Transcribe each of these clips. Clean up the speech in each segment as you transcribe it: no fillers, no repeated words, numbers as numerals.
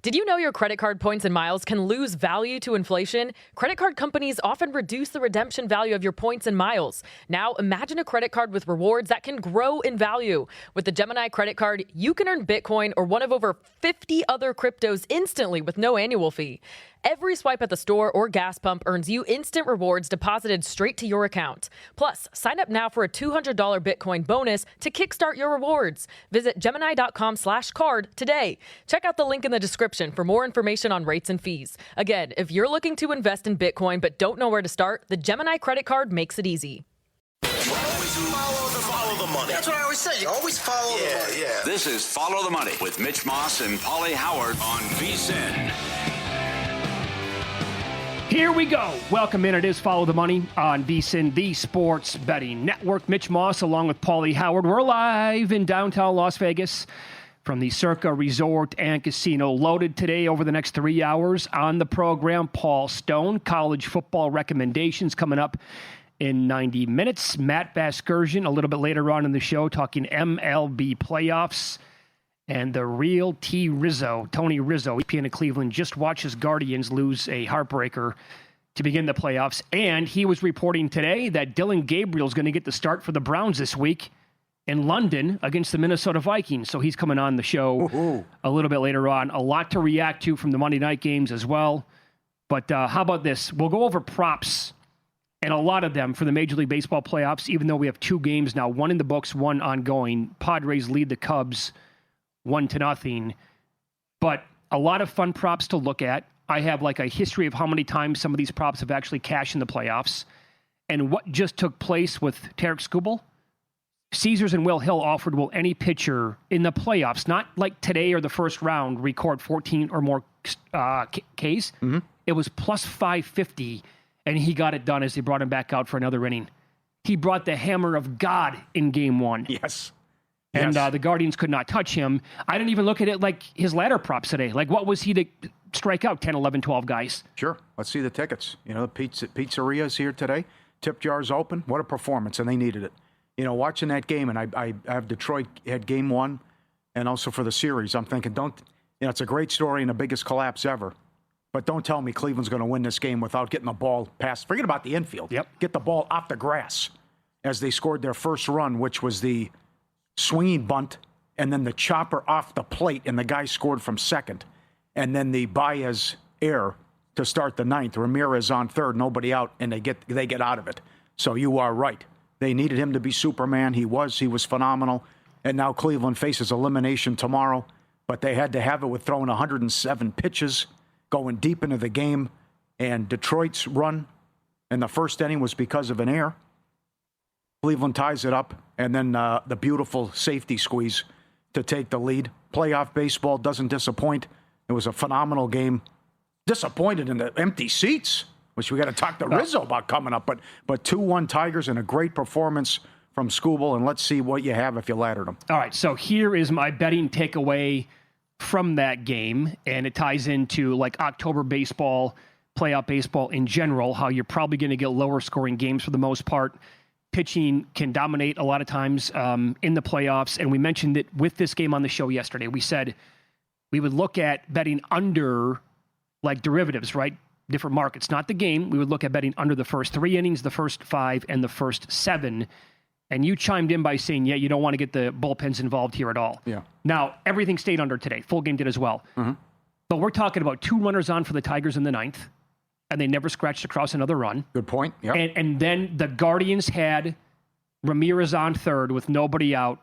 Did you know your credit card points and miles can lose value to inflation? Credit card companies often reduce the redemption value of your points and miles. Now, imagine a credit card with rewards that can grow in value. With the Gemini credit card, you can earn Bitcoin or one of over 50 other cryptos instantly with no annual fee. Every swipe at the store or gas pump earns you instant rewards deposited straight to your account. Plus, sign up now for a $200 Bitcoin bonus to kickstart your rewards. Visit Gemini.com/card today. Check out the link in the description for more information on rates and fees. Again, if you're looking to invest in Bitcoin but don't know where to start, the Gemini credit card makes it easy. Always follow the money. That's what I always say. You always follow the money. Yeah. This is Follow the Money with Mitch Moss and Paulie Howard on VSiN. Here we go. Welcome in. It is Follow the Money on VSiN, the Sports Betting Network. Mitch Moss along with Paulie Howard. We're live in downtown Las Vegas from the Circa Resort and Casino. Loaded today over the next 3 hours on the program. Paul Stone, college football recommendations coming up in 90 minutes. Matt Vasgersian a little bit later on in the show talking MLB playoffs. And the real Tony Rizzo, ESPN of Cleveland, just watched his Guardians lose a heartbreaker to begin the playoffs. And he was reporting today that Dylan Gabriel's going to get the start for the Browns this week in London against the Minnesota Vikings. So he's coming on the show a little bit later on. A lot to react to from the Monday night games as well. But how about this? We'll go over props and a lot of them for the Major League Baseball playoffs, even though we have 2 games now, one in the books, one ongoing. Padres lead the Cubs 1-0, but a lot of fun props to look at. I have like a history of how many times some of these props have actually cashed in the playoffs and what just took place with Tarek Skubal. Caesars and Will Hill offered, will any pitcher in the playoffs, not like today or the first round, record 14 or more Ks? Mm-hmm. It was plus 550, and he got it done as they brought him back out for another inning. He brought the hammer of God in game 1. Yes. And the Guardians could not touch him. I didn't even look at it like his ladder props today. Like, what was he to strike out 10, 11, 12 guys? Sure. Let's see the tickets. You know, the pizzeria's here today. Tip jar's open. What a performance, and they needed it. You know, watching that game, and I have Detroit had game 1, and also for the series, I'm thinking, it's a great story and the biggest collapse ever. But don't tell me Cleveland's going to win this game without getting the ball past. Forget about the infield. Yep. Get the ball off the grass as they scored their first run, which was the swinging bunt, and then the chopper off the plate, and the guy scored from second. And then the Baez error to start the 9th. Ramirez on third, nobody out, and they get out of it. So you are right. They needed him to be Superman. He was phenomenal. And now Cleveland faces elimination tomorrow, but they had to have it with throwing 107 pitches, going deep into the game. And Detroit's run in the first inning was because of an error. Cleveland ties it up, and then the beautiful safety squeeze to take the lead. Playoff baseball doesn't disappoint. It was a phenomenal game. Disappointed in the empty seats, which we got to talk to Rizzo about coming up. But 2-1 Tigers and a great performance from Skubal, and let's see what you have if you laddered them. All right, so here is my betting takeaway from that game, and it ties into like October baseball, playoff baseball in general, how you're probably going to get lower scoring games for the most part. Pitching can dominate a lot of times in the playoffs. And we mentioned it with this game on the show yesterday. We said we would look at betting under like derivatives, right? Different markets, not the game. We would look at betting under the first 3 innings, the first 5, and the first 7. And you chimed in by saying, yeah, you don't want to get the bullpens involved here at all. Yeah. Now, everything stayed under today. Full game did as well. Mm-hmm. But we're talking about 2 runners on for the Tigers in the 9th. And they never scratched across another run. Good point. Yep. And then the Guardians had Ramirez on third with nobody out,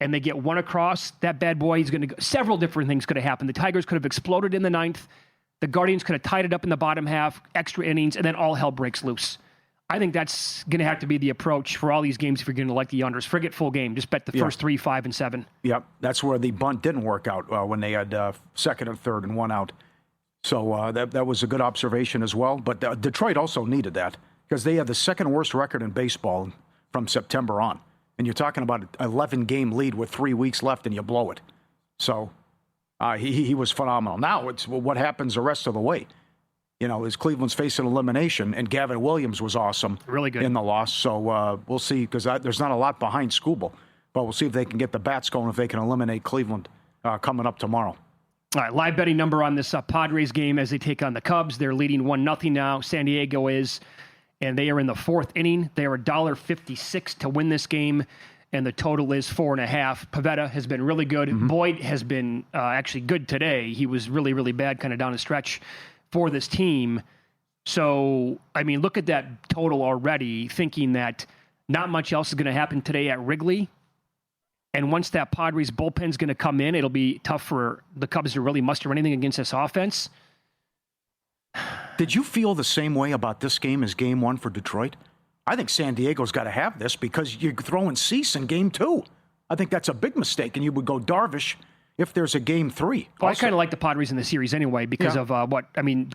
and they get 1 across. That bad boy, he's going to go. Several different things could have happened. The Tigers could have exploded in the 9th. The Guardians could have tied it up in the bottom half, extra innings, and then all hell breaks loose. I think that's going to have to be the approach for all these games if you're going to like the unders. Forget full game. Just bet the first 3, 5, and 7. Yep. That's where the bunt didn't work out when they had second and third and 1 out. So that was a good observation as well. But Detroit also needed that because they had the second worst record in baseball from September on. And you're talking about an 11-game lead with 3 weeks left and you blow it. So he was phenomenal. Now it's what happens the rest of the way. You know, as Cleveland's facing elimination, and Gavin Williams was awesome really good in the loss. So we'll see because there's not a lot behind Skubal. But we'll see if they can get the bats going, if they can eliminate Cleveland coming up tomorrow. All right, live betting number on this Padres game as they take on the Cubs. They're leading 1-0 now. San Diego is, and they are in the fourth inning. They are $1.56 to win this game, and the total is 4.5. Pivetta has been really good. Mm-hmm. Boyd has been actually good today. He was really, really bad kind of down the stretch for this team. So, I mean, look at that total already, thinking that not much else is going to happen today at Wrigley. And once that Padres bullpen is going to come in, it'll be tough for the Cubs to really muster anything against this offense. Did you feel the same way about this game as game one for Detroit? I think San Diego's got to have this because you're throwing Cease in game two. I think that's a big mistake, and you would go Darvish if there's a game three. Well, I kind of like the Padres in the series anyway because of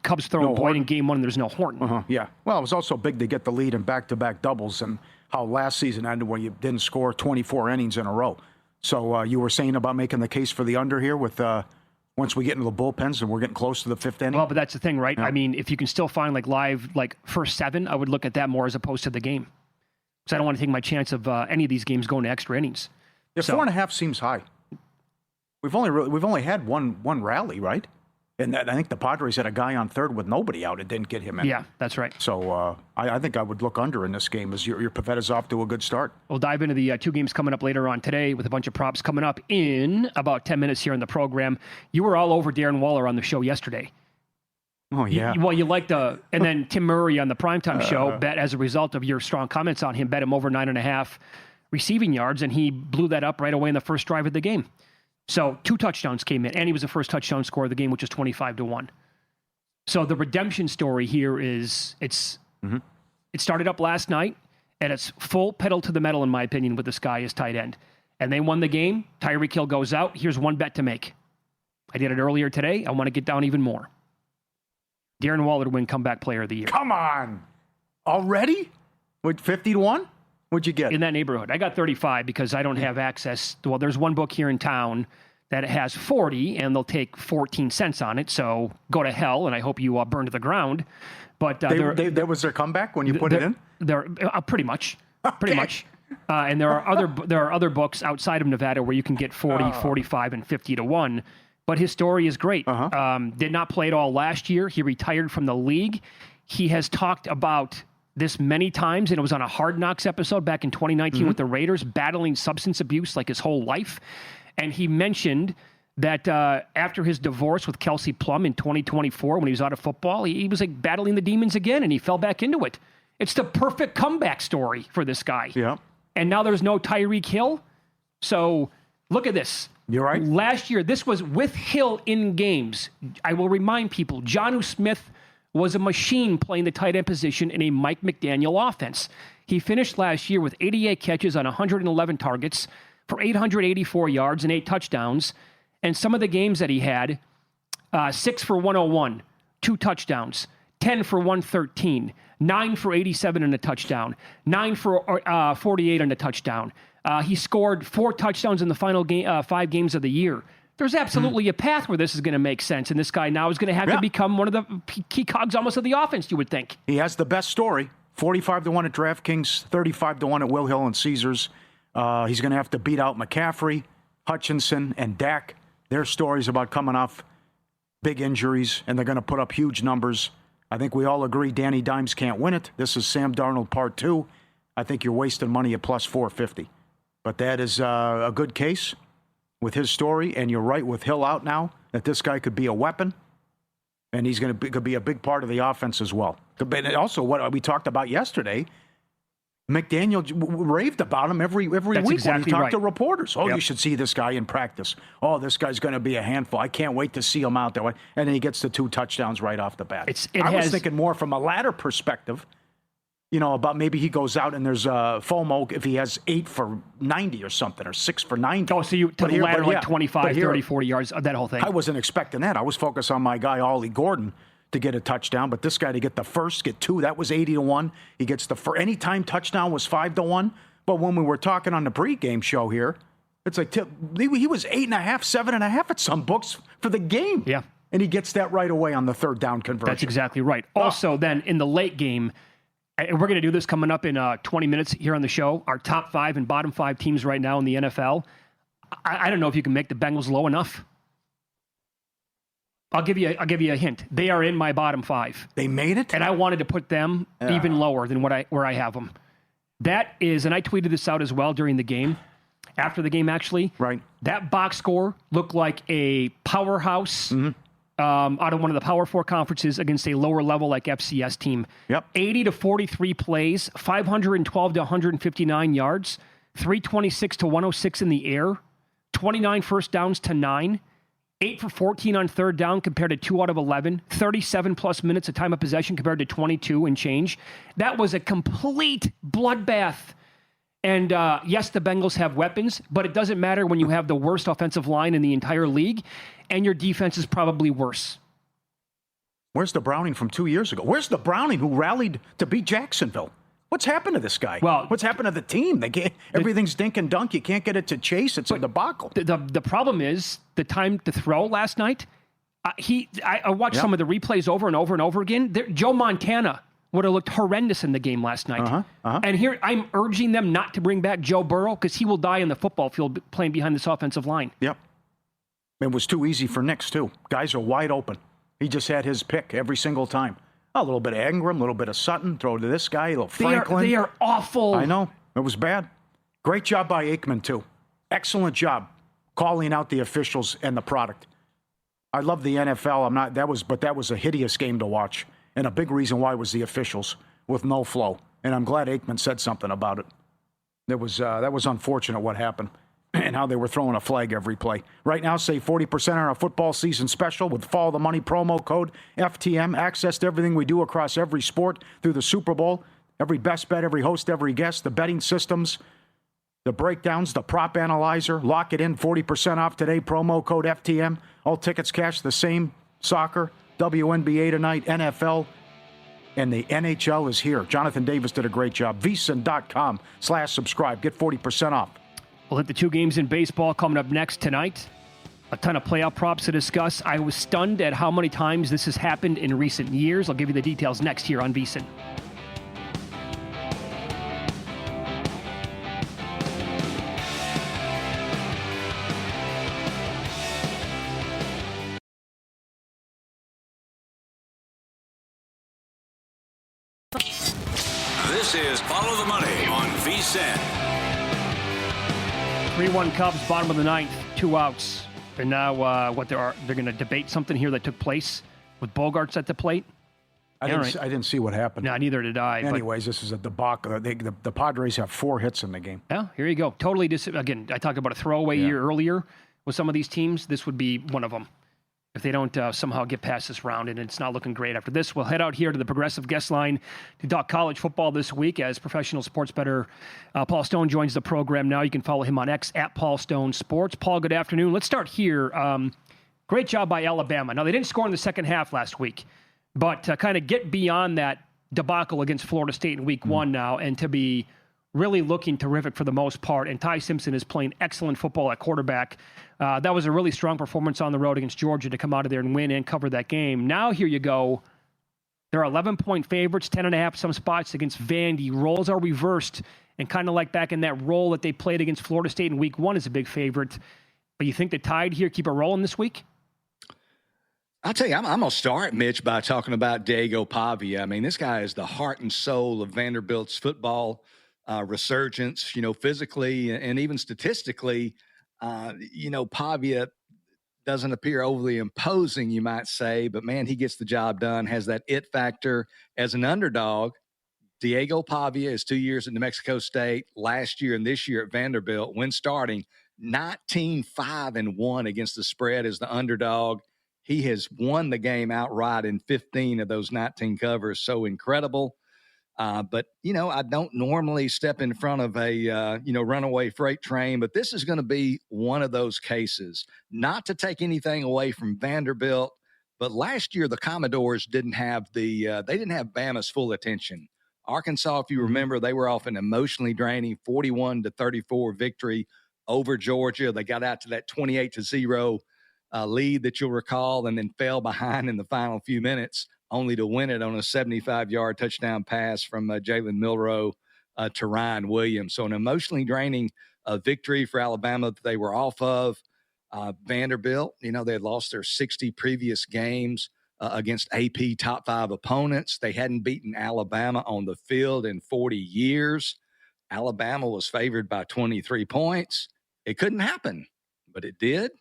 Cubs throwing Boyd in game one and there's no Horton. Yeah. Well, it was also big to get the lead in back-to-back doubles and how last season ended when you didn't score 24 innings in a row. So you were saying about making the case for the under here with once we get into the bullpens and we're getting close to the fifth inning? Well, but that's the thing, right? Yeah. I mean, if you can still find live first seven, I would look at that more as opposed to the game. Because I don't want to take my chance of any of these games going to extra innings. Yeah, 4.5 seems high. We've only had one rally, right? And I think the Padres had a guy on third with nobody out. It didn't get him in. Yeah, that's right. So I think I would look under in this game as your Pavetta's off to a good start. We'll dive into the two games coming up later on today with a bunch of props coming up in about 10 minutes here in the program. You were all over Darren Waller on the show yesterday. Oh, yeah. You liked and then Tim Murray on the primetime show bet as a result of your strong comments on him, bet him over 9.5 receiving yards, and he blew that up right away in the first drive of the game. So 2 touchdowns came in, and he was the first touchdown scorer of the game, which is 25-1. So the redemption story here is it started up last night, and it's full pedal to the metal, in my opinion, with this guy as tight end. And they won the game. Tyreek Hill goes out. Here's one bet to make. I did it earlier today. I want to get down even more. Darren Waller to win comeback player of the year. Come on. Already? With 50-1? What'd you get? In that neighborhood. I got 35 because I don't have access. Well, there's one book here in town that has 40, and they'll take 14 cents on it. So go to hell, and I hope you burn to the ground. But there was their comeback when you put it in? They're pretty much. Pretty much. And there are other books outside of Nevada where you can get 40, 45, and 50-1. But his story is great. Did not play at all last year. He retired from the league. He has talked about this many times, and it was on a Hard Knocks episode back in 2019 with the Raiders, battling substance abuse like his whole life. And he mentioned that after his divorce with Kelsey Plum in 2024, when he was out of football, he was battling the demons again, and he fell back into it. It's the perfect comeback story for this guy. Yeah. And now there's no Tyreek Hill. So look at this. You're right. Last year, this was with Hill in games. I will remind people, Jonnu Smith was a machine playing the tight end position in a Mike McDaniel offense. He finished last year with 88 catches on 111 targets for 884 yards and 8 touchdowns. And some of the games that he had, 6 for 101, 2 touchdowns, 10 for 113, 9 for 87 and a touchdown, 9 for 48 and a touchdown. He scored 4 touchdowns in the final 5 games of the year. There's absolutely a path where this is going to make sense, and this guy now is going to have to become one of the key cogs almost of the offense, you would think. He has the best story, 45-1 at DraftKings, 35-1 at Will Hill and Caesars. He's going to have to beat out McCaffrey, Hutchinson, and Dak. Their stories about coming off big injuries, and they're going to put up huge numbers. I think we all agree Danny Dimes can't win it. This is Sam Darnold Part 2. I think you're wasting money at plus 450. But that is a good case with his story, and you're right with Hill out now, that this guy could be a weapon, and he's going to could be a big part of the offense as well. But also, what we talked about yesterday, McDaniel raved about him every week exactly when he talked right. to reporters. Oh, you should see this guy in practice. Oh, this guy's going to be a handful. I can't wait to see him out there. And then he gets the 2 touchdowns right off the bat. I was thinking more from a ladder perspective, about maybe he goes out and there's FOMO if he has 8 for 90 or something, or 6 for 90. Oh, so you took the ladder 25, 30, 40 yards, that whole thing. I wasn't expecting that. I was focused on my guy, Ollie Gordon, to get a touchdown, but this guy to get the first, get 2, that was 80-1. He gets the first. Anytime touchdown was 5-1. But when we were talking on the pregame show here, it's like he was 8.5, 7.5 at some books for the game. Yeah. And he gets that right away on the third down conversion. That's exactly right. Also, then in the late game, and we're going to do this coming up in 20 minutes here on the show, our top 5 and bottom 5 teams right now in the NFL. I don't know if you can make the Bengals low enough. I'll give you a hint. They are in my bottom 5. They made it? And I wanted to put them even lower than where I have them. That is, and I tweeted this out as well during the game, after the game actually. Right. That box score looked like a powerhouse out of one of the Power 4 conferences against a lower level like FCS team. Yep. 80 to 43 plays, 512 to 159 yards, 326 to 106 in the air, 29 first downs to 9. 8 for 14 on third down compared to 2 out of 11. 37-plus minutes of time of possession compared to 22 and change. That was a complete bloodbath. And yes, the Bengals have weapons, but it doesn't matter when you have the worst offensive line in the entire league, and your defense is probably worse. Where's the Browning from 2 years ago? Where's the Browning who rallied to beat Jacksonville? What's happened to this guy? Well, what's happened to the team? Everything's dink and dunk. You can't get it to Chase. It's a debacle. The problem is the time to throw last night. I watched some of the replays over and over and over again. Joe Montana would have looked horrendous in the game last night. And here I'm urging them not to bring back Joe Burrow because he will die in the football field playing behind this offensive line. Yep. It was too easy for Nix, too. Guys are wide open. He just had his pick every single time. A little bit of Ingram, a little bit of Sutton, throw to this guy, a little Franklin. They are awful. I know. It was bad. Great job by Aikman, too. Excellent job calling out the officials and the product. I love the NFL. That was a hideous game to watch. And a big reason why was the officials with no flow. And I'm glad Aikman said something about it. That was unfortunate what happened. And how they were throwing a flag every play. Right now, save 40% on our football season special with Follow the Money promo code FTM. Access to everything we do across every sport through the Super Bowl. Every best bet, every host, every guest, the betting systems, the breakdowns, the prop analyzer. Lock it in, 40% off today. Promo code FTM. All tickets cash the same. Soccer, WNBA tonight, NFL, and the NHL is here. Jonathan Davis did a great job. VSiN.com/subscribe. Get 40% off. We'll hit the 2 games in baseball coming up next tonight. A ton of playoff props to discuss. I was stunned at how many times this has happened in recent years. I'll give you the details next here on VSiN. This is Follow the Money on VSiN. 3-1 Cubs, bottom of the 9th, 2 outs. And now they're going to debate something here that took place with Bogarts at the plate. I didn't see what happened. No, neither did I. Anyways, this is a debacle. The Padres have 4 hits in the game. Yeah, here you go. Totally again, I talked about a throwaway year earlier with some of these teams. This would be one of them. If they don't somehow get past this round, and it's not looking great after this. We'll head out here to the Progressive guest line to talk college football this week as professional sports bettor Paul Stone joins the program now. You can follow him on X at Paul Stone Sports. Paul, good afternoon. Let's start here. Great job by Alabama. Now, they didn't score in the second half last week, but to kind of get beyond that debacle against Florida State in week 1 now and to be really looking terrific for the most part. And Ty Simpson is playing excellent football at quarterback. That was a really strong performance on the road against Georgia to come out of there and win and cover that game. Now here you go. They're 11-point favorites, 10.5 some spots against Vandy. Roles are reversed and kind of like back in that role that they played against Florida State in week 1 is a big favorite. But you think the Tide here keep it rolling this week? I'll tell you, I'm going to start, Mitch, by talking about Diego Pavia. I mean, this guy is the heart and soul of Vanderbilt's football resurgence, physically and even statistically. Pavia doesn't appear overly imposing, you might say, but man, he gets the job done, has that it factor as an underdog. Diego Pavia is 2 years at New Mexico State, last year and this year at Vanderbilt. When starting, 19-5-1 against the spread as the underdog. He has won the game outright in 15 of those 19 covers. So incredible. But I don't normally step in front of a, runaway freight train, but this is going to be one of those cases. Not to take anything away from Vanderbilt, but last year the Commodores didn't have they didn't have Bama's full attention. Arkansas, if you remember, they were off an emotionally draining 41-34 victory over Georgia. They got out to that 28-0 lead that you'll recall, and then fell behind in the final few minutes, only to win it on a 75-yard touchdown pass from Jalen Milroe to Ryan Williams. So an emotionally draining victory for Alabama that they were off of. Vanderbilt, they had lost their 60 previous games against AP top 5 opponents. They hadn't beaten Alabama on the field in 40 years. Alabama was favored by 23 points. It couldn't happen, but it did.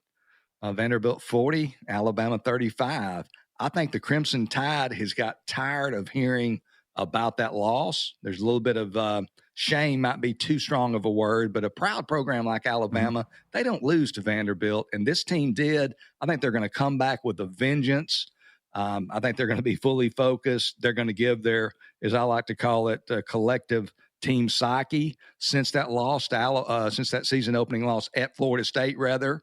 Vanderbilt 40, Alabama 35. I think the Crimson Tide has got tired of hearing about that loss. There's a little bit of shame, might be too strong of a word, but a proud program like Alabama, they don't lose to Vanderbilt, and this team did. I think they're going to come back with a vengeance. I think they're going to be fully focused. They're going to give their, as I like to call it, collective team psyche since that loss, since that season opening loss at Florida State, rather.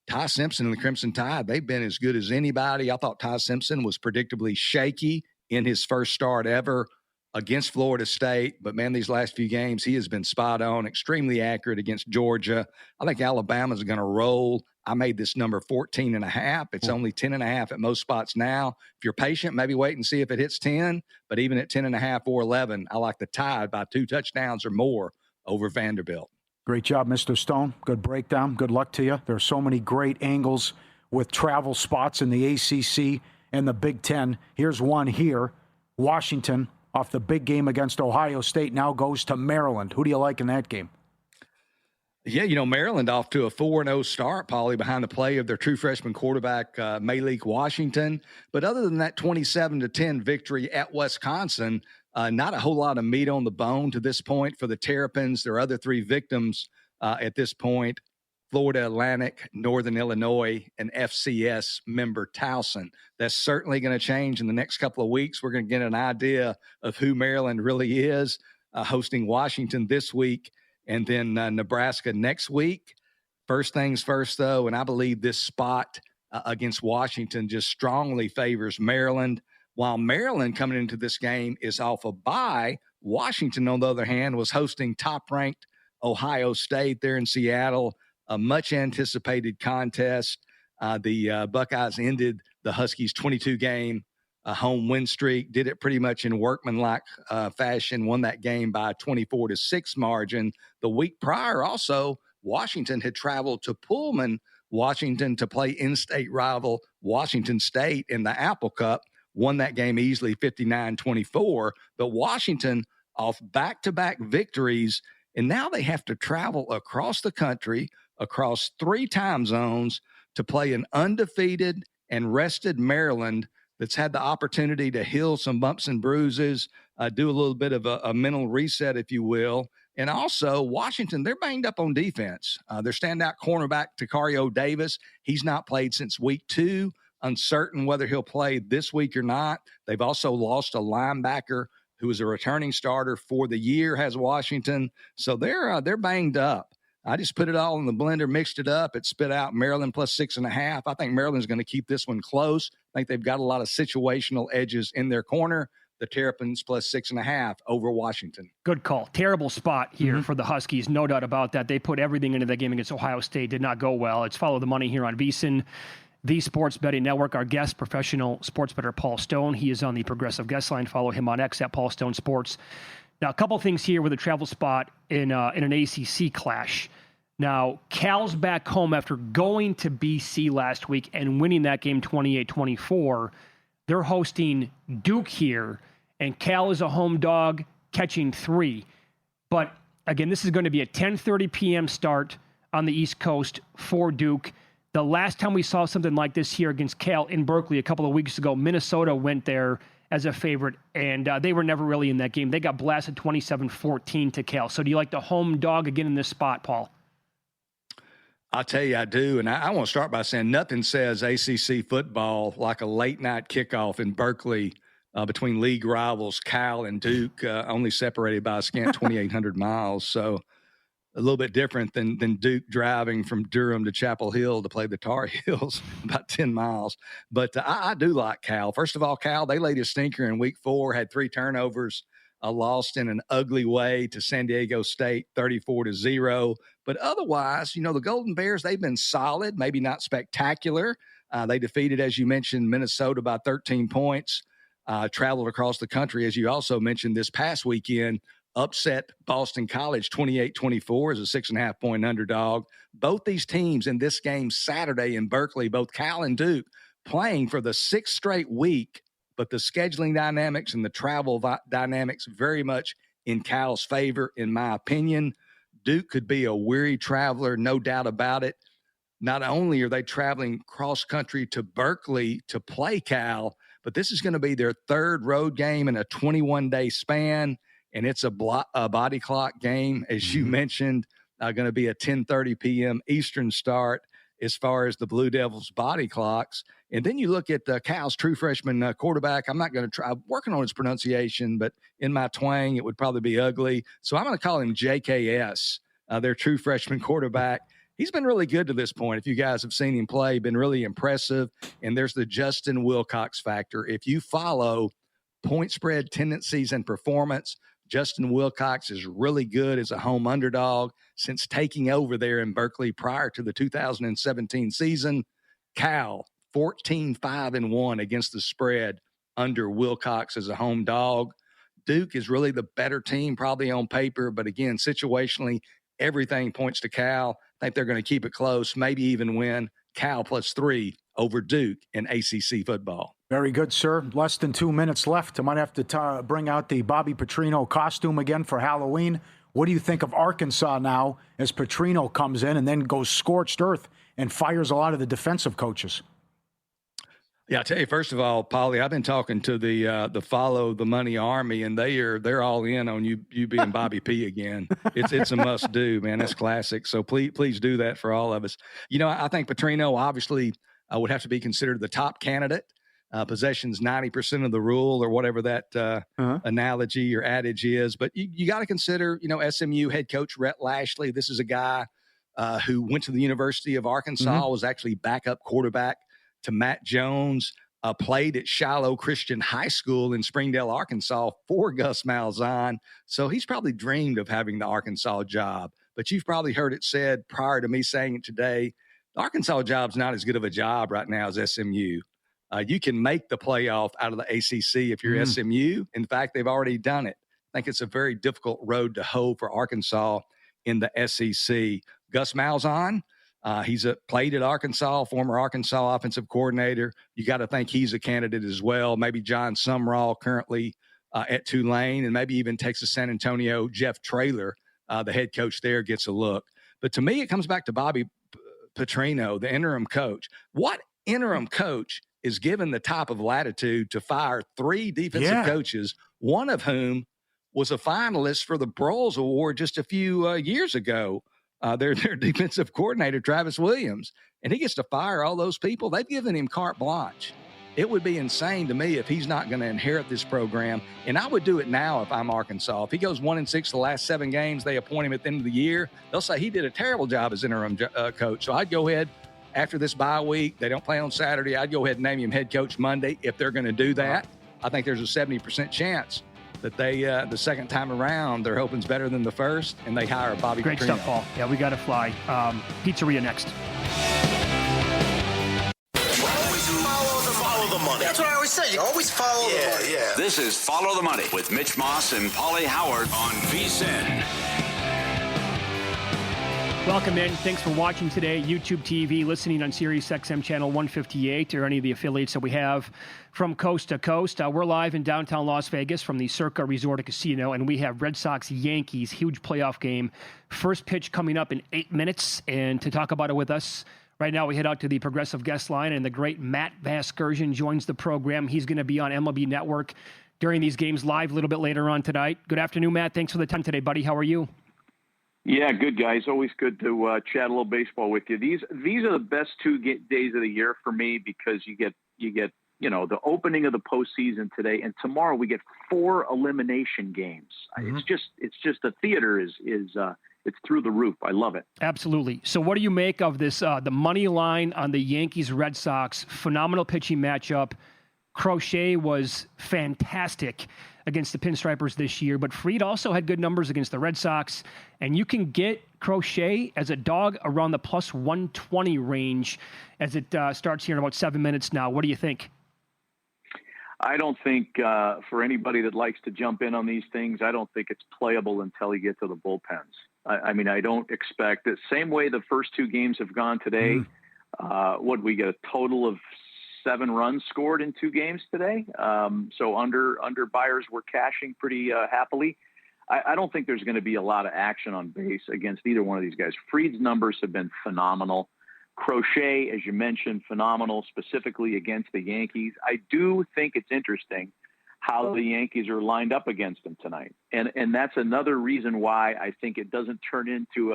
Ty Simpson and the Crimson Tide, they've been as good as anybody. I thought Ty Simpson was predictably shaky in his first start ever against Florida State. But, man, these last few games, he has been spot on, extremely accurate against Georgia. I think Alabama's going to roll. I made this number 14.5. It's only 10.5 at most spots now. If you're patient, maybe wait and see if it hits 10. But even at 10.5 or 11, I like the Tide by 2 touchdowns or more over Vanderbilt. Great job, Mr. Stone. Good breakdown. Good luck to you. There are so many great angles with travel spots in the ACC and the Big Ten. Here's one here. Washington, off the big game against Ohio State, now goes to Maryland. Who do you like in that game? Yeah, Maryland off to a 4-0 start, Paulie, behind the play of their true freshman quarterback, Malik Washington. But other than that 27-10 victory at Wisconsin, not a whole lot of meat on the bone to this point for the Terrapins. There are other 3 victims at this point: Florida Atlantic, Northern Illinois, and FCS member Towson. That's certainly going to change in the next couple of weeks. We're going to get an idea of who Maryland really is, hosting Washington this week and then Nebraska next week. First things first, though, and I believe this spot against Washington just strongly favors Maryland. While Maryland coming into this game is off a bye, Washington, on the other hand, was hosting top-ranked Ohio State there in Seattle, a much-anticipated contest. The Buckeyes ended the Huskies' 22-game home win streak, did it pretty much in workmanlike fashion, won that game by a 24-6 margin. The week prior, also, Washington had traveled to Pullman, Washington, to play in-state rival Washington State in the Apple Cup, won that game easily 59-24. But Washington off back-to-back victories, and now they have to travel across the country, across 3 time zones, to play an undefeated and rested Maryland that's had the opportunity to heal some bumps and bruises, do a little bit of a mental reset, if you will. And also, Washington, they're banged up on defense. Their standout cornerback, Takario Davis, he's not played since week 2. Uncertain whether he'll play this week or not. They've also lost a linebacker who is a returning starter for the year, has Washington. So they're banged up. I just put it all in the blender, mixed it up. It spit out Maryland plus 6.5. I think Maryland's going to keep this one close. I think they've got a lot of situational edges in their corner. The Terrapins plus 6.5 over Washington. Good call. Terrible spot here for the Huskies. No doubt about that. They put everything into that game against Ohio State. Did not go well. It's Follow the Money here on VSiN, the Sports Betting Network. Our guest, professional sports bettor Paul Stone. He is on the Progressive Guest Line. Follow him on X at Paul Stone Sports. Now, a couple things here with a travel spot in an ACC clash. Now, Cal's back home after going to BC last week and winning that game 28-24. They're hosting Duke here, and Cal is a home dog catching 3. But, again, this is going to be a 10:30 p.m. start on the East Coast for Duke. The last time we saw something like this here against Cal in Berkeley a couple of weeks ago, Minnesota went there as a favorite, and they were never really in that game. They got blasted 27-14 to Cal. So do you like the home dog again in this spot, Paul? I'll tell you, I do. And I want to start by saying nothing says ACC football like a late-night kickoff in Berkeley between league rivals Cal and Duke, only separated by a scant 2,800 miles. So a little bit different than Duke driving from Durham to Chapel Hill to play the Tar Heels, about 10 miles. But I do like Cal. First of all, Cal, they laid a stinker in week 4, had 3 turnovers, lost in an ugly way to San Diego State, 34-0. But otherwise, the Golden Bears, they've been solid, maybe not spectacular. They defeated, as you mentioned, Minnesota by 13 points, traveled across the country, as you also mentioned, this past weekend upset Boston College 28-24 as a 6.5-point underdog. Both these teams in this game Saturday in Berkeley, both Cal and Duke, playing for the 6th straight week, but the scheduling dynamics and the travel dynamics very much in Cal's favor, in my opinion. Duke could be a weary traveler, no doubt about it. Not only are they traveling cross-country to Berkeley to play Cal, but this is going to be their 3rd road game in a 21-day span, and it's a body clock game, as you mentioned, going to be a 10:30 p.m. Eastern start as far as the Blue Devils body clocks. And then you look at Cal's true freshman quarterback. I'm not going to try. I'm working on his pronunciation, but in my twang, it would probably be ugly. So I'm going to call him JKS, their true freshman quarterback. He's been really good to this point. If you guys have seen him play, been really impressive. And there's the Justin Wilcox factor. If you follow point spread tendencies and performance, Justin Wilcox is really good as a home underdog since taking over there in Berkeley prior to the 2017 season. Cal, 14-5-1 against the spread under Wilcox as a home dog. Duke is really the better team probably on paper, but again, situationally, everything points to Cal. I think they're going to keep it close, maybe even win. Cal +3 over Duke in ACC football. Very good, sir. Less than 2 minutes left. I might have to bring out the Bobby Petrino costume again for Halloween. What do you think of Arkansas now as Petrino comes in and then goes scorched earth and fires a lot of the defensive coaches? Yeah, I'll tell you, first of all, Paulie, I've been talking to the Follow the Money Army, and they're all in on you being Bobby P again. It's a must do, man. That's classic. So please do that for all of us. You know, I think Petrino obviously would have to be considered the top candidate. Possessions 90% of the rule, or whatever that analogy or adage is. But you got to consider, you know, SMU head coach Rhett Lashley. This is a guy who went to the University of Arkansas, was actually backup quarterback to Matt Jones, played at Shiloh Christian High School in Springdale, Arkansas for Gus Malzahn. So he's probably dreamed of having the Arkansas job. But you've probably heard it said prior to me saying it today, the Arkansas job's not as good of a job right now as SMU. You can make the playoff out of the ACC if you're SMU. In fact, they've already done it. I think it's a very difficult road to hoe for Arkansas in the SEC. Gus Malzahn, he's played at Arkansas, former Arkansas offensive coordinator. You got to think he's a candidate as well. Maybe John Sumrall currently at Tulane, and maybe even Texas San Antonio, Jeff Traylor, the head coach there, gets a look. But to me, it comes back to Bobby Petrino, the interim coach. What interim coach is given the type of latitude to fire 3 defensive coaches, one of whom was a finalist for the Broyles Award just a few years ago? Their defensive coordinator, Travis Williams, and he gets to fire all those people. They've given him carte blanche. It would be insane to me if he's not going to inherit this program, and I would do it now if I'm Arkansas. If he goes 1-6 the last 7 games, they appoint him at the end of the year, they'll say he did a terrible job as interim coach. So I'd go ahead after this bye week. They don't play on Saturday. I'd go ahead and name him head coach Monday if they're going to do that. I think there's a 70% chance that they, the second time around, their hoping's better than the first, and they hire Bobby Great Petrino. stuff, Paul. Yeah, we got to fly. Pizzeria next. Always follow the money. That's what I always say. You always follow the money. Yeah. This is Follow the Money with Mitch Moss and Paulie Howard on VSiN. Welcome in. Thanks for watching today. YouTube TV, listening on Sirius XM channel 158 or any of the affiliates that we have from coast to coast. We're live in downtown Las Vegas from the Circa Resort and Casino, and we have Red Sox-Yankees, huge playoff game. First pitch coming up in 8 minutes, and to talk about it with us right now, we head out to the Progressive Guest Line, and the great Matt Vasgersian joins the program. He's going to be on MLB Network during these games live a little bit later on tonight. Good afternoon, Matt. Thanks for the time today, buddy. How are you? Yeah, good, guys. Always good to chat a little baseball with you. These are the best 2 days of the year for me because you get the opening of the postseason today, and tomorrow we get 4 elimination games. It's just the theater is it's through the roof. I love it. Absolutely. So what do you make of this? The money line on the Yankees Red Sox, phenomenal pitching matchup. Crochet was fantastic against the Pinstripers this year, but Fried also had good numbers against the Red Sox, and you can get Crochet as a dog around the plus 120 range as it starts here in about 7 minutes now. What do you think? I don't think for anybody that likes to jump in on these things, I don't think it's playable until you get to the bullpens. I mean, I don't expect it. Same way the first two games have gone today. What we get a total of 7 runs scored in 2 games today. So under buyers were cashing pretty happily. I don't think there's going to be a lot of action on base against either one of these guys. Fried's numbers have been phenomenal. Crochet, as you mentioned, phenomenal, specifically against the Yankees. I do think it's interesting how the Yankees are lined up against them tonight. And that's another reason why I think it doesn't turn into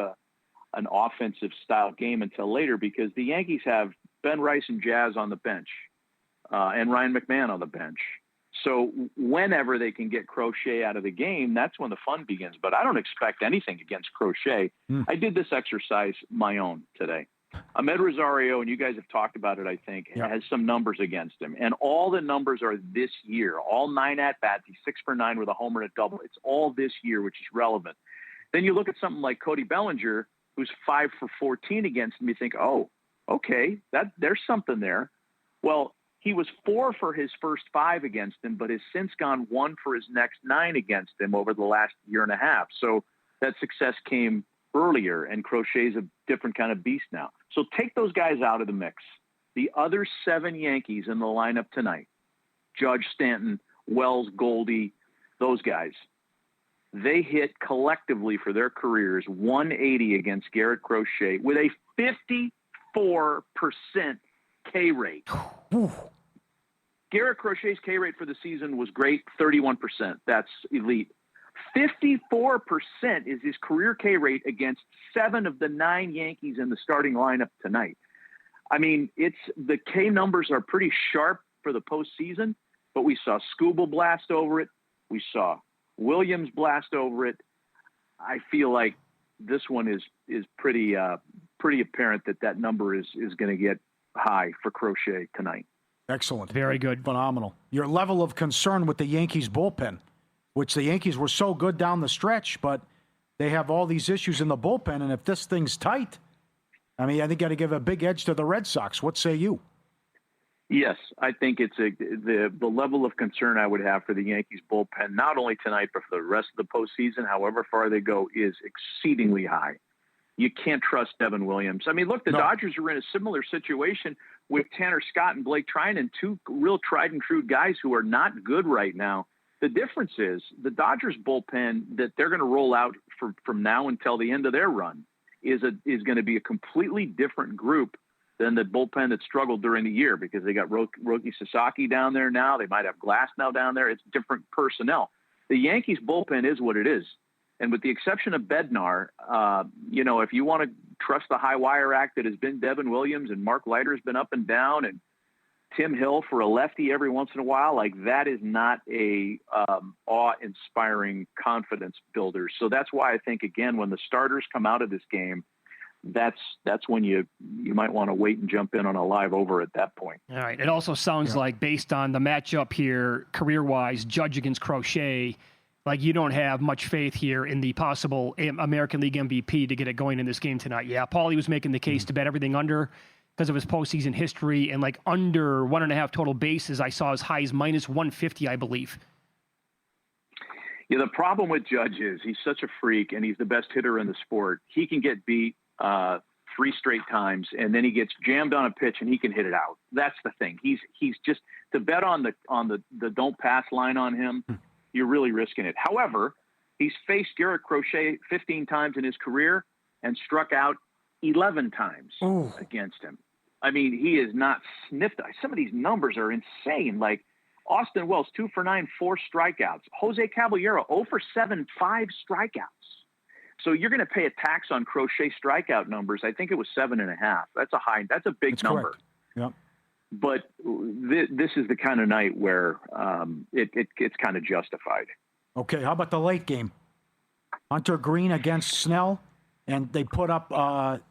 an offensive style game until later, because the Yankees have Ben Rice and Jazz on the bench and Ryan McMahon on the bench. So whenever they can get Crochet out of the game, that's when the fun begins. But I don't expect anything against Crochet. I did this exercise my own today. Ahmed Rosario, and you guys have talked about it, I think, has some numbers against him. And all the numbers are this year. All 9 at-bats. He's 6 for 9 with a homer and a double. It's all this year, which is relevant. Then you look at something like Cody Bellinger, who's 5 for 14 against him. You think, oh, okay, there's something there. Well, he was 4 for his first 5 against him, but has since gone 1 for his next 9 against him over the last year and a half. So that success came earlier, and Crochet's a different kind of beast now. So take those guys out of the mix. The other 7 Yankees in the lineup tonight, Judge, Stanton, Wells, Goldie, those guys, they hit collectively for their careers 180 against Garrett Crochet with a 54% K rate. Garrett Crochet's K rate for the season was great, 31%. That's elite. 54% is his career K rate against 7 of the 9 Yankees in the starting lineup tonight. I mean, the K numbers are pretty sharp for the postseason, but we saw Skubal blast over it. We saw Williams blast over it. I feel like this one is pretty apparent that number is going to get high for Crochet tonight. Excellent. Very good. Phenomenal. Your level of concern with the Yankees bullpen, which the Yankees were so good down the stretch, but they have all these issues in the bullpen. And if this thing's tight, I mean, I think you got to give a big edge to the Red Sox. What say you? Yes, I think it's the level of concern I would have for the Yankees bullpen, not only tonight, but for the rest of the postseason, however far they go, is exceedingly high. You can't trust Devin Williams. I mean, look, the Dodgers are in a similar situation with Tanner Scott and Blake Trinan, 2 real tried and true guys who are not good right now. The difference is the Dodgers bullpen that they're going to roll out from now until the end of their run is going to be a completely different group than the bullpen that struggled during the year, because they got Roki Sasaki down there now. They might have Glass now down there. It's different personnel. The Yankees bullpen is what it is. And with the exception of Bednar, if you want to trust the high wire act that has been Devin Williams, and Mark Leiter's been up and down, and Tim Hill for a lefty every once in a while, like that is not a awe-inspiring confidence builder. So that's why I think, again, when the starters come out of this game, that's when you might want to wait and jump in on a live over at that point. All right. It also sounds like, based on the matchup here, career-wise, Judge against Crochet, like you don't have much faith here in the possible American League MVP to get it going in this game tonight. Yeah, Paulie was making the case to bet everything under because of his postseason history, and like under 1.5 total bases, I saw as high as -150, I believe. Yeah, the problem with Judge is he's such a freak, and he's the best hitter in the sport. He can get beat 3 straight times, and then he gets jammed on a pitch, and he can hit it out. That's the thing. He's just, to bet on the don't pass line on him, you're really risking it. However, he's faced Garrett Crochet 15 times in his career and struck out 11 times against him. I mean, he is not sniffed. Some of these numbers are insane. Like Austin Wells, 2 for 9, 4 strikeouts. Jose Caballero, 0 for 7, 5 strikeouts. So you're going to pay a tax on Crochet strikeout numbers. I think it was 7.5. That's a big number. Correct. Yep. But this is the kind of night where it's kind of justified. Okay, how about the late game? Hunter Green against Snell, and they put up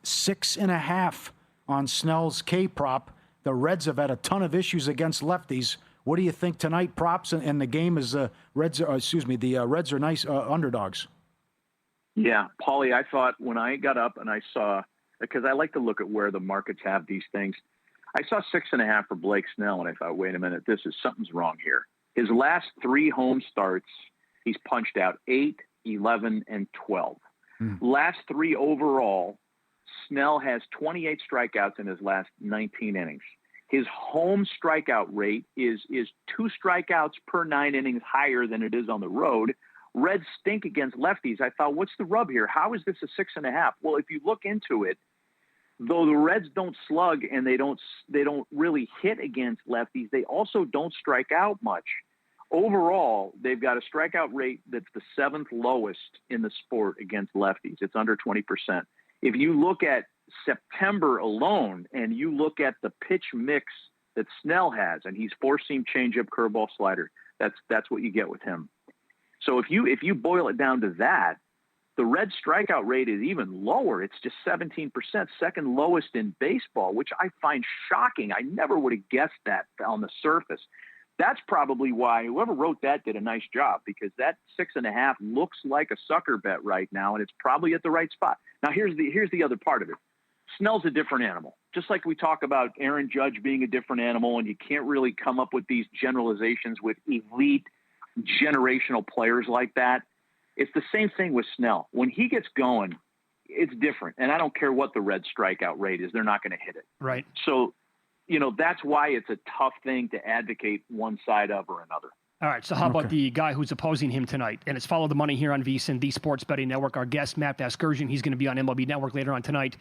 6.5 on Snell's K prop. The Reds have had a ton of issues against lefties. What do you think tonight? Props and the game is the Reds are nice underdogs. Yeah, Paulie, I thought when I got up and I saw, because I like to look at where the markets have these things, I saw 6.5 for Blake Snell, and I thought, wait a minute, something's wrong here. His last 3 home starts, he's punched out 8, 11, and 12. Last 3 overall, Snell has 28 strikeouts in his last 19 innings. His home strikeout rate is 2 strikeouts per 9 innings higher than it is on the road. Reds stink against lefties. I thought, what's the rub here? How is this a 6.5? Well, if you look into it, though the Reds don't slug and they don't really hit against lefties, they also don't strike out much. Overall, they've got a strikeout rate that's the 7th lowest in the sport against lefties. It's under 20%. If you look at September alone and you look at the pitch mix that Snell has, and he's 4-seam changeup, curveball, slider, that's what you get with him. So if you boil it down to that, the Reds strikeout rate is even lower. It's just 17%, second lowest in baseball, which I find shocking. I never would have guessed that on the surface. That's probably why whoever wrote that did a nice job, because that 6.5 looks like a sucker bet right now, and it's probably at the right spot. Now, here's the other part of it. Snell's a different animal. Just like we talk about Aaron Judge being a different animal, and you can't really come up with these generalizations with elite generational players like that. It's the same thing with Snell. When he gets going, it's different. And I don't care what the Reds strikeout rate is, they're not going to hit it. Right. So, that's why it's a tough thing to advocate one side of or another. All right, so how about the guy who's opposing him tonight? And it's Follow the Money here on VSiN, the Sports Betting Network. Our guest, Matt Vasgersian, he's going to be on MLB Network later on tonight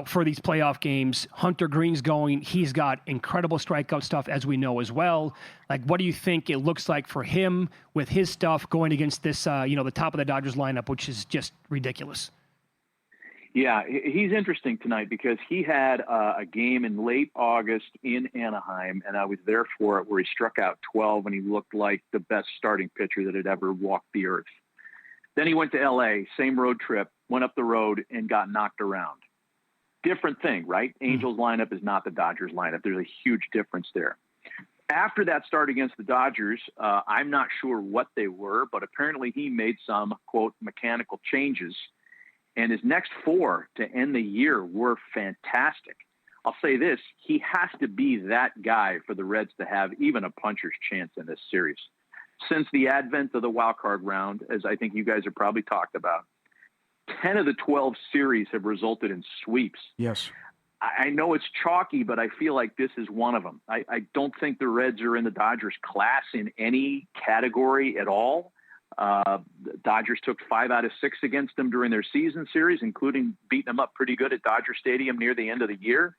for these playoff games. Hunter Green's going. He's got incredible strikeout stuff, as we know as well. Like, what do you think it looks like for him with his stuff going against this, the top of the Dodgers lineup, which is just ridiculous? Yeah, he's interesting tonight because he had a game in late August in Anaheim, and I was there for it, where he struck out 12, and he looked like the best starting pitcher that had ever walked the earth. Then he went to L.A., same road trip, went up the road, and got knocked around. Different thing, right? Angels lineup is not the Dodgers lineup. There's a huge difference there. After that start against the Dodgers, I'm not sure what they were, but apparently he made some, quote, mechanical changes. And his next 4 to end the year were fantastic. I'll say this, he has to be that guy for the Reds to have even a puncher's chance in this series. Since the advent of the wild card round, as I think you guys have probably talked about, 10 of the 12 series have resulted in sweeps. Yes. I know it's chalky, but I feel like this is one of them. I don't think the Reds are in the Dodgers class in any category at all. The Dodgers took 5 out of 6 against them during their season series, including beating them up pretty good at Dodger Stadium near the end of the year.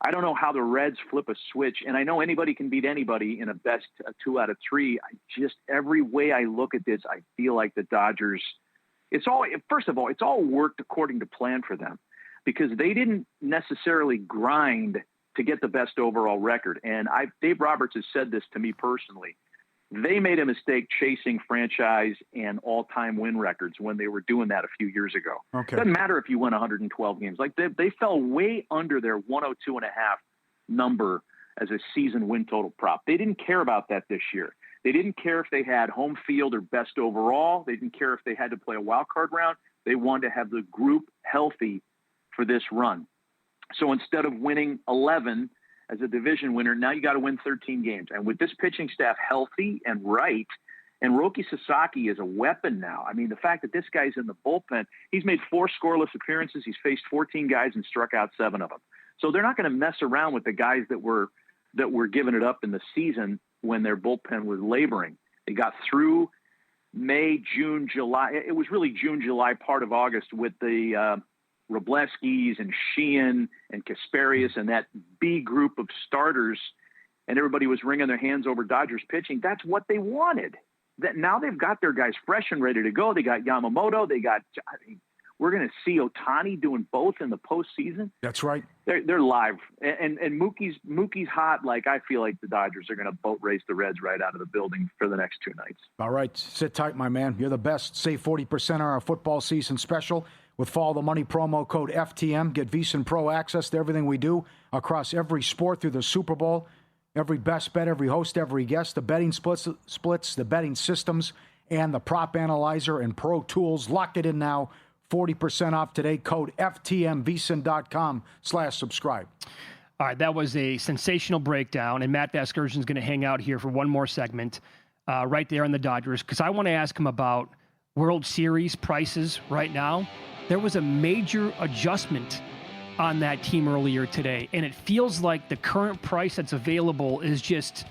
I don't know how the Reds flip a switch, and I know anybody can beat anybody in a best 2 out of 3. Every way I look at this, I feel like the Dodgers, first of all, it's all worked according to plan for them, because they didn't necessarily grind to get the best overall record. And Dave Roberts has said this to me personally. They made a mistake chasing franchise and all-time win records when they were doing that a few years ago. Okay. Doesn't matter if you win 112 games. Like they fell way under their 102.5 number as a season win total prop. They didn't care about that this year. They didn't care if they had home field or best overall. They didn't care if they had to play a wild card round. They wanted to have the group healthy for this run. So instead of winning 11 as a division winner, now you got to win 13 games. And with this pitching staff healthy and right, and Roki Sasaki is a weapon now. I mean, the fact that this guy's in the bullpen, he's made 4 scoreless appearances. He's faced 14 guys and struck out 7 of them. So they're not going to mess around with the guys that were giving it up in the season when their bullpen was laboring. They got through May, June, July. It was really June, July, part of August with the Robleskis and Sheehan and Kasparius and that B group of starters, and everybody was wringing their hands over Dodgers pitching. That's what they wanted. That now they've got their guys fresh and ready to go. They got Yamamoto. We're going to see Ohtani doing both in the postseason. That's right. They're live, and Mookie's hot. Like, I feel like the Dodgers are going to boat race the Reds right out of the building for the next 2 nights. All right, sit tight, my man. You're the best. Save 40% on our football season special with Follow the Money promo code FTM. Get VSiN Pro access to everything we do across every sport through the Super Bowl. Every best bet, every host, every guest, the betting splits, the betting systems, and the prop analyzer and Pro Tools. Lock it in now. 40% off today. Code FTM, VSiN.com/subscribe. All right, that was a sensational breakdown, and Matt Vasgersian is going to hang out here for one more segment right there on the Dodgers, because I want to ask him about World Series prices right now. There was a major adjustment on that team earlier today, and it feels like the current price that's available is just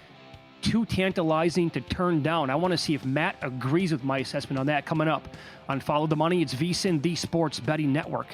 too tantalizing to turn down. I want to see if Matt agrees with my assessment on that coming up on Follow the Money. It's VSiN, the Sports Betting Network.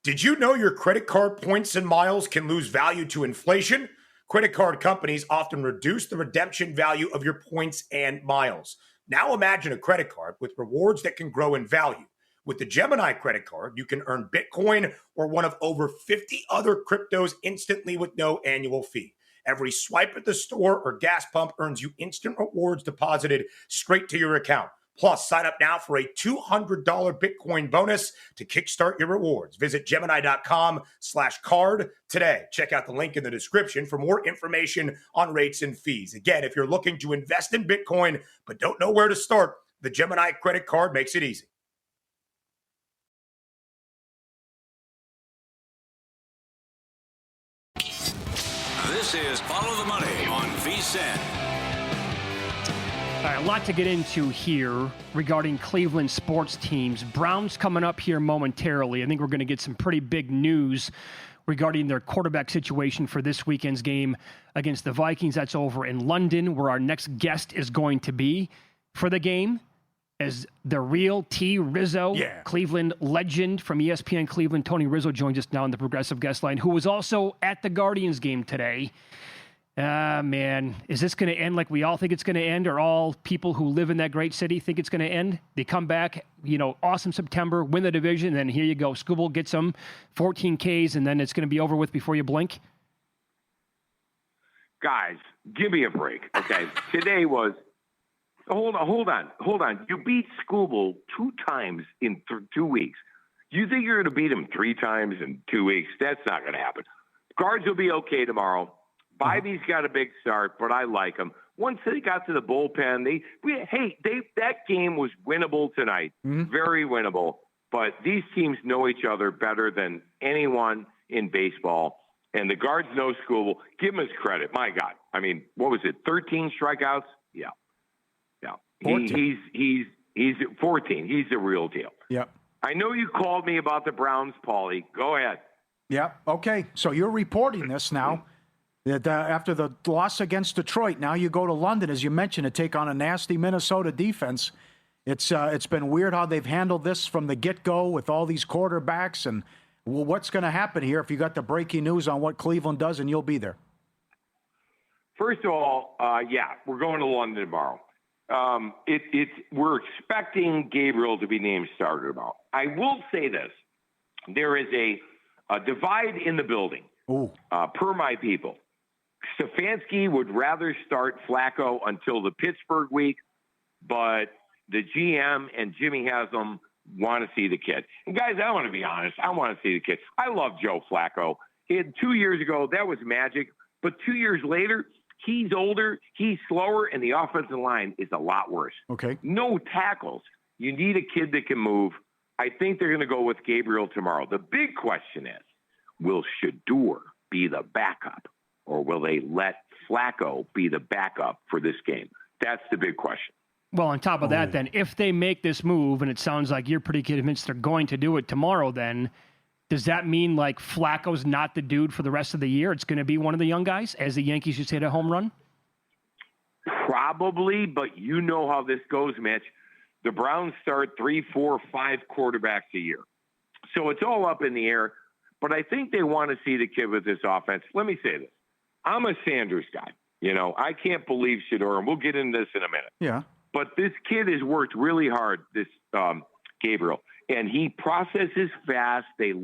Did you know your credit card points and miles can lose value to inflation? Credit card companies often reduce the redemption value of your points and miles. Now imagine a credit card with rewards that can grow in value. With the Gemini credit card, you can earn Bitcoin or one of over 50 other cryptos instantly with no annual fee. Every swipe at the store or gas pump earns you instant rewards deposited straight to your account. Plus, sign up now for a $200 Bitcoin bonus to kickstart your rewards. Visit Gemini.com/card today. Check out the link in the description for more information on rates and fees. Again, if you're looking to invest in Bitcoin but don't know where to start, the Gemini credit card makes it easy. This is Follow the Money on VSiN. All right, a lot to get into here regarding Cleveland sports teams. Browns coming up here momentarily. I think we're going to get some pretty big news regarding their quarterback situation for this weekend's game against the Vikings. That's over in London, where our next guest is going to be for the game, as the real T. Rizzo, Cleveland legend from ESPN Cleveland. Tony Rizzo joins us now on the Progressive Guest Line, who was also at the Guardians game today. Man, is this going to end like we all think it's going to end, or all people who live in that great city think it's going to end? They come back, awesome September, win the division, and then here you go. Scooble gets them 14 Ks, and then it's going to be over with before you blink. Guys, give me a break, okay? Today was hold on. You beat Scooble 2 times in 2 weeks. You think you're going to beat him 3 times in 2 weeks? That's not going to happen. Guards will be okay tomorrow. Bivey's got a big start, but I like him. Once they got to the bullpen, that game was winnable tonight. Very winnable. But these teams know each other better than anyone in baseball. And the Guards know Scooble. Give him his credit. My God. I mean, what was it, 13 strikeouts? Yeah. 14. He's 14. He's the real deal. Yep. I know you called me about the Browns, Paulie. Go ahead. Yeah. Okay. So you're reporting this now. That after the loss against Detroit, now you go to London, as you mentioned, to take on a nasty Minnesota defense. It's been weird how they've handled this from the get-go with all these quarterbacks. And what's going to happen here if you got the breaking news on what Cleveland does and you'll be there? First of all, we're going to London tomorrow. We're expecting Gabriel to be named starter tomorrow. I will say this. There is a divide in the building, per my people. Stefanski would rather start Flacco until the Pittsburgh week, but the GM and Jimmy Haslam want to see the kid. And guys, I want to be honest. I want to see the kid. I love Joe Flacco. 2 years ago, that was magic. But 2 years later, he's older, he's slower, and the offensive line is a lot worse. Okay. No tackles. You need a kid that can move. I think they're going to go with Gabriel tomorrow. The big question is, will Shedeur be the backup, or will they let Flacco be the backup for this game? That's the big question. Well, on top of that, then, if they make this move, and it sounds like you're pretty convinced they're going to do it tomorrow, then does that mean like Flacco's not the dude for the rest of the year? It's going to be one of the young guys, as the Yankees just hit a home run? Probably, but you know how this goes, Mitch. The Browns start 3, 4, 5 quarterbacks a year. So it's all up in the air. But I think they want to see the kid with this offense. Let me say this. I'm a Sanders guy. I can't believe Shedeur, and we'll get into this in a minute. Yeah. But this kid has worked really hard, this Gabriel, and he processes fast. He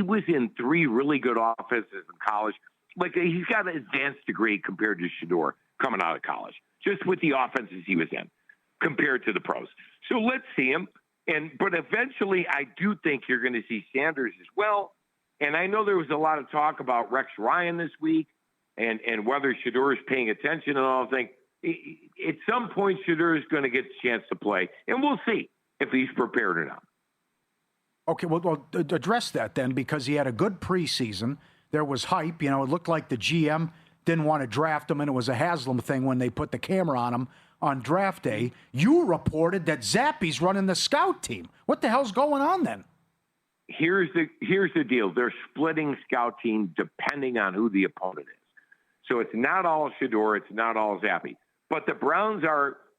was in 3 really good offenses in college. Like, he's got an advanced degree compared to Shedeur coming out of college, just with the offenses he was in compared to the pros. So let's see him. But eventually, I do think you're going to see Sanders as well. And I know there was a lot of talk about Rex Ryan this week, and whether Shedeur is paying attention and all things. At some point, Shedeur is going to get a chance to play, and we'll see if he's prepared or not. Okay, well, address that then, because he had a good preseason. There was hype. You know, it looked like the GM didn't want to draft him, and it was a Haslam thing when they put the camera on him on draft day. You reported that Zappy's running the scout team. What the hell's going on then? Here's the deal. They're splitting scout team depending on who the opponent is. So it's not all Shedeur. It's not all Zappy. But the Browns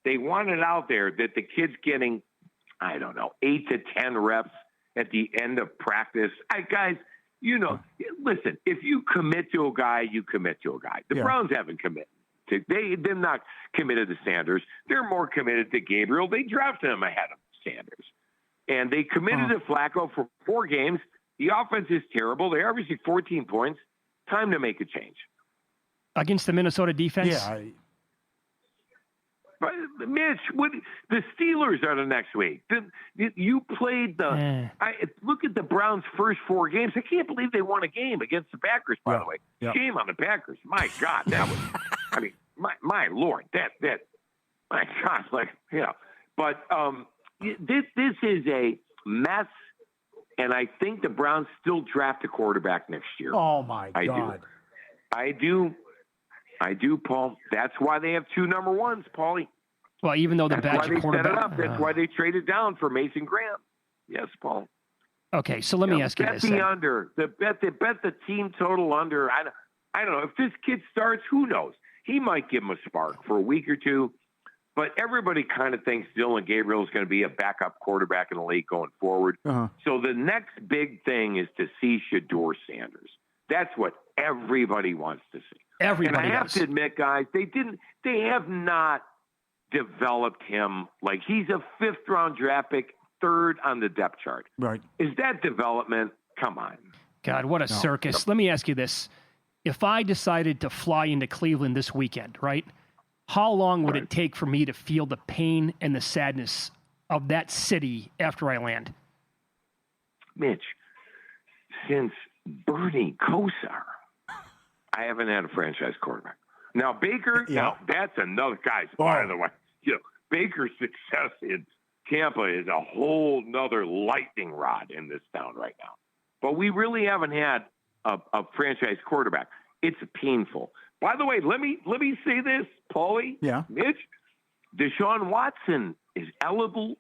they want it out there that the kid's getting, 8 to 10 reps at the end of practice. Guys, listen, if you commit to a guy, you commit to a guy. The Browns haven't committed. They're not committed to Sanders. They're more committed to Gabriel. They drafted him ahead of Sanders. And they committed to Flacco for 4 games. The offense is terrible. They're averaging 14 points. Time to make a change. Against the Minnesota defense? Yeah. But Mitch, the Steelers are the next week. You played look at the Browns' first 4 games. I can't believe they won a game against the Packers, by the way. Yeah. Shame on the Packers. My God, that was, my Lord, that, my God, But this is a mess, and I think the Browns still draft a quarterback next year. Oh, my God. I do, Paul. That's why they have 2 number 1s, Paulie. Well, even though the Badger quarterback... Set it up. That's why they traded down for Mason Graham. Yes, Paul. Okay, so let me ask you this. Bet the under. Bet the team total under. I don't know. If this kid starts, who knows? He might give him a spark for a week or 2. But everybody kind of thinks Dylan Gabriel is going to be a backup quarterback in the league going forward. So the next big thing is to see Shedeur Sanders. That's what everybody wants to see. Everybody and I have to admit, guys, they have not developed him. Like, he's a 5th-round draft pick, 3rd on the depth chart. Right. Is that development? Come on. God, what a circus. Let me ask you this. If I decided to fly into Cleveland this weekend, right, how long would it take for me to feel the pain and the sadness of that city after I land? Mitch, since Bernie Kosar, I haven't had a franchise quarterback. Now, Baker, that's another guy's, by the way. Baker's success in Tampa is a whole nother lightning rod in this town right now. But we really haven't had a franchise quarterback. It's painful. By the way, let me say this, Paulie, Mitch. Deshaun Watson is eligible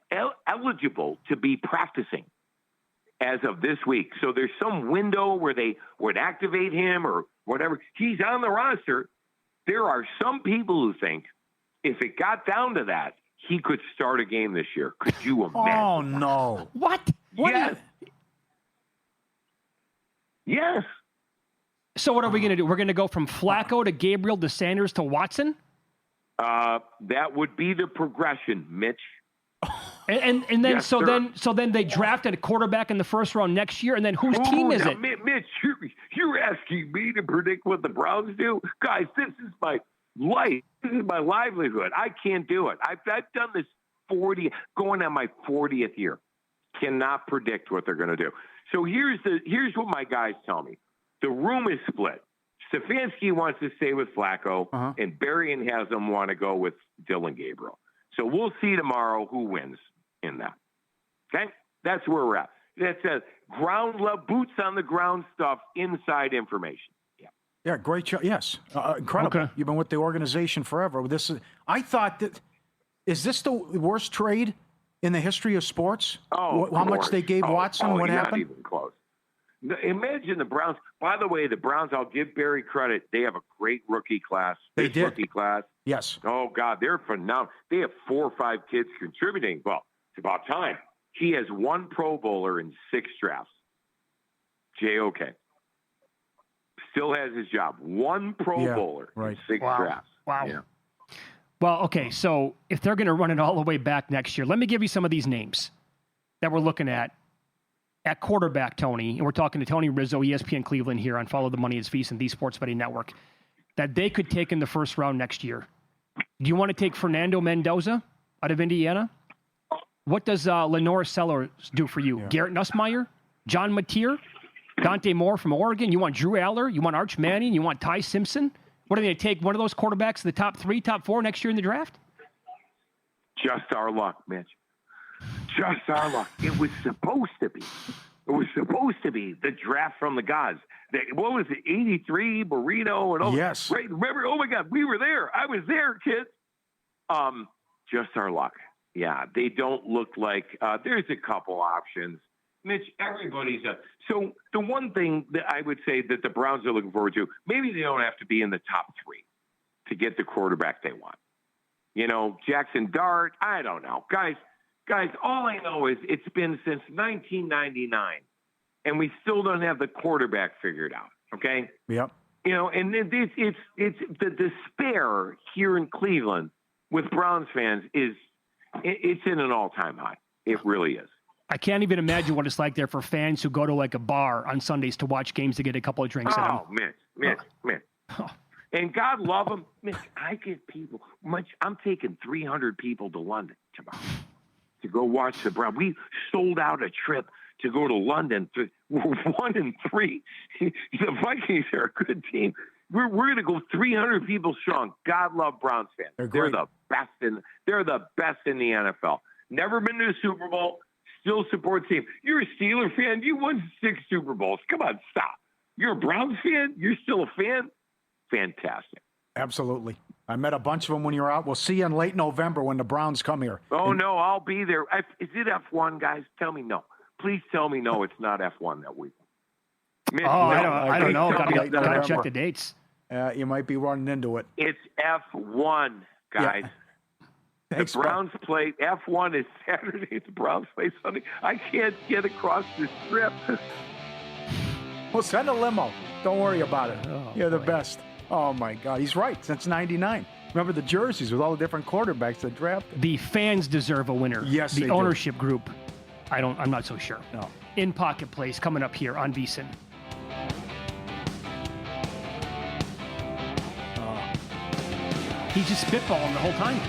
to be practicing as of this week. So there's some window where they would activate him or whatever. He's on the roster. There are some people who think if it got down to that, he could start a game this year. Could you imagine? Oh, no. What? Yes. Yes. So what are we going to do? We're going to go from Flacco to Gabriel to Sanders to Watson? That would be the progression, Mitch. And then yes, so then they drafted a quarterback in the 1st round next year, and then whose team is it? Mitch, you're asking me to predict what the Browns do? Guys, this is my life. This is my livelihood. I can't do it. I've done this going on my 40th year. Cannot predict what they're going to do. So here's what my guys tell me. The room is split. Stefanski wants to stay with Flacco, and Barry and Haslam want to go with Dylan Gabriel. So we'll see tomorrow who wins in that. Okay? That's where we're at. That's boots on the ground stuff, inside information. Yeah, great job. Yes, incredible. Okay. You've been with the organization forever. I thought that, is this the worst trade in the history of sports? Oh, how much they gave Watson? What happened? Not even close. Imagine the Browns. By the way, the Browns, I'll give Barry credit. They have a great rookie class. They did. Rookie class. Yes. Oh, God, they're phenomenal. They have 4 or 5 kids contributing. Well, it's about time. He has 1 Pro Bowler in 6 drafts. J.O.K. Still has his job. 1 Pro Bowler in 6 drafts. Wow. Yeah. Well, okay, so if they're going to run it all the way back next year, let me give you some of these names that we're looking at quarterback, Tony, and we're talking to Tony Rizzo, ESPN Cleveland here on Follow the Money, it's VSiN, the Sports Betting Network, that they could take in the 1st round next year. Do you want to take Fernando Mendoza out of Indiana? What does Lenore Sellers do for you? Garrett Nussmeier? John Mateer? Dante Moore from Oregon? You want Drew Aller? You want Arch Manning? You want Ty Simpson? What are they going to take? One of those quarterbacks, the top 3, top 4 next year in the draft? Just our luck, Mitch. Just our luck. It was supposed to be. It was supposed to be the draft from the gods. What was it, 83, Burrito, and all yes. Right? Remember? Oh, my God, we were there. I was there, kids. Just our luck. Yeah, they don't look like there's a couple options. Mitch, everybody's so the one thing that I would say that the Browns are looking forward to, maybe they don't have to be in the top 3 to get the quarterback they want. You know, Jackson Dart, I don't know. Guys, all I know is it's been since 1999, and we still don't have the quarterback figured out, okay? Yep. You know, and it's the despair here in Cleveland with Browns fans it's in an all-time high. It really is. I can't even imagine what it's like there for fans who go to like a bar on Sundays to watch games to get a couple of drinks in them. Oh, Mitch. And God love them. Mitch, I get people. I'm taking 300 people to London tomorrow to go watch the Browns. We sold out a trip to go to London. We're 1-3. The Vikings are a good team. We're going to go 300 people strong. God love Browns fans. They're the best in the NFL. Never been to a Super Bowl. Still support team. You're a Steeler fan. You won 6 Super Bowls. Come on, stop. You're a Browns fan. You're still a fan. Fantastic. Absolutely. I met a bunch of them when you were out. We'll see you in late November when the Browns come here. Oh, no, I'll be there. Is it F1, guys? Tell me no. Please tell me no, it's not F1 that week. Mitch, I don't know. Got to check the dates. You might be running into it. It's F1, guys. Yeah. Thanks, the Browns play. F1 is Saturday. The Browns play Sunday. I can't get across the strip. Well, send a limo. Don't worry about it. You're the best. Oh, my God. He's right. Since 99. Remember the jerseys with all the different quarterbacks that drafted? The fans deserve a winner. Yes, the ownership group. I'm not so sure. No. In Pocket Place coming up here on VSiN. He's just spitballing the whole time.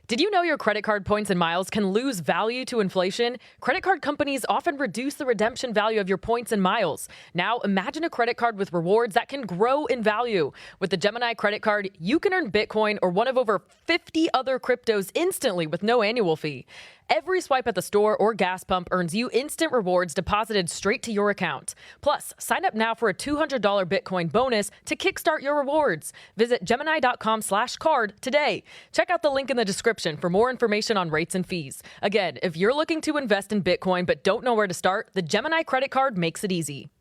Did you know your credit card points and miles can lose value to inflation? Credit card companies often reduce the redemption value of your points and miles. Now, imagine a credit card with rewards that can grow in value. With the Gemini credit card, you can earn Bitcoin or one of over 50 other cryptos instantly with no annual fee. Every swipe at the store or gas pump earns you instant rewards deposited straight to your account. Plus, sign up now for a $200 Bitcoin bonus to kickstart your rewards. Visit Gemini.com/card today. Check out the link in the description for more information on rates and fees. Again, if you're looking to invest in Bitcoin but don't know where to start, the Gemini credit card makes it easy.